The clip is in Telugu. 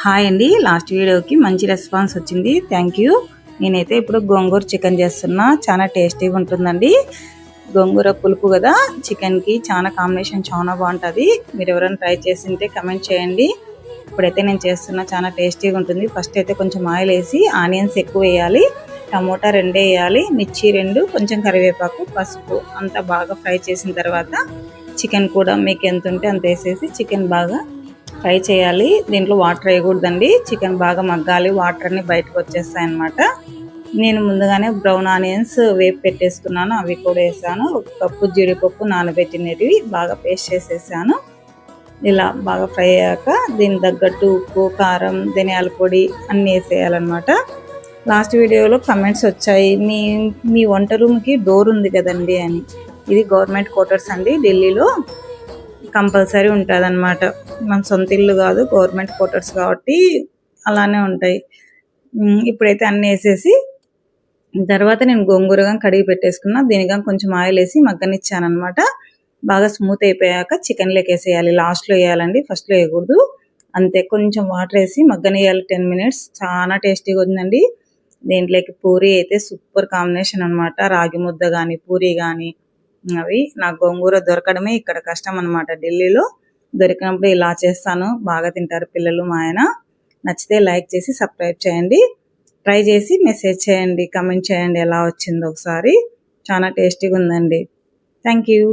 హాయ్ అండి, లాస్ట్ వీడియోకి మంచి రెస్పాన్స్ వచ్చింది, థ్యాంక్ యూ. నేనైతే ఇప్పుడు గోంగూర చికెన్ చేస్తున్నా. చాలా టేస్టీగా ఉంటుందండి. గోంగూర పులుపు కదా, చికెన్కి చాలా కాంబినేషన్ చాలా బాగుంటుంది. మీరు ఎవరైనా ట్రై చేసింటే కమెంట్ చేయండి. ఇప్పుడైతే నేను చేస్తున్నా, చాలా టేస్టీగా ఉంటుంది. ఫస్ట్ అయితే కొంచెం ఆయిల్ వేసి ఆనియన్స్ ఎక్కువ వేయాలి, టమోటా 2 వేయాలి, మిర్చి 2, కొంచెం కరివేపాకు, పసుపు అంతా బాగా ఫ్రై చేసిన తర్వాత చికెన్ కూడా మీకు ఎంత ఉంటే అంత వేసేసి చికెన్ బాగా ఫ్రై చేయాలి. దీంట్లో వాటర్ వేయకూడదండి, చికెన్ బాగా మగ్గాలి, వాటర్ అన్ని బయటకు వచ్చేస్తాయి అన్నమాట. నేను ముందుగానే బ్రౌన్ ఆనియన్స్ వేపు పెట్టేసుకున్నాను, అవి కూడా వేసాను. 1 కప్పు జీడిపప్పు నానబెట్టినవి బాగా పేస్ట్ చేసేసాను. ఇలా బాగా ఫ్రై అయ్యాక దీనికి తగ్గట్టు ఉప్పు, కారం, ధనియాల పొడి అన్నీ వేసేయాలన్నమాట. లాస్ట్ వీడియోలో కమెంట్స్ వచ్చాయి, మీ వంట రూమ్కి డోర్ ఉంది కదండి అని. ఇది గవర్నమెంట్ క్వార్టర్స్ అండి, ఢిల్లీలో కంపల్సరీ ఉంటుంది అన్నమాట. మన సొంత ఇల్లు కాదు, గవర్నమెంట్ క్వార్టర్స్ కాబట్టి అలానే ఉంటాయి. ఇప్పుడైతే అన్నీ వేసేసి తర్వాత నేను గోంగూరగా కడిగి పెట్టేసుకున్నా. దీనిగా కొంచెం ఆయిల్ వేసి మగ్గనిచ్చాను అనమాట. బాగా స్మూత్ అయిపోయాక చికెన్లోకి వేసేయాలి. లాస్ట్లో వేయాలండి, ఫస్ట్లో వేయకూడదు. అంతే, కొంచెం వాటర్ వేసి మగ్గనియాలి 10 మినిట్స్. చాలా టేస్టీగా ఉందండి. దీంట్లోకి పూరి అయితే సూపర్ కాంబినేషన్ అనమాట. రాగి ముద్ద కానీ పూరి కానీ, అవి నాకు గోంగూర దొరకడమే ఇక్కడ కష్టం అనమాట. ఢిల్లీలో దొరికినప్పుడు ఇలా చేస్తాను, బాగా తింటారు పిల్లలు, మా ఆయన. నచ్చితే లైక్ చేసి సబ్స్క్రైబ్ చేయండి. ట్రై చేసి మెసేజ్ చేయండి, కమెంట్ చేయండి ఎలా వచ్చిందో ఒకసారి. చాలా టేస్టీగా ఉందండి. Thank you.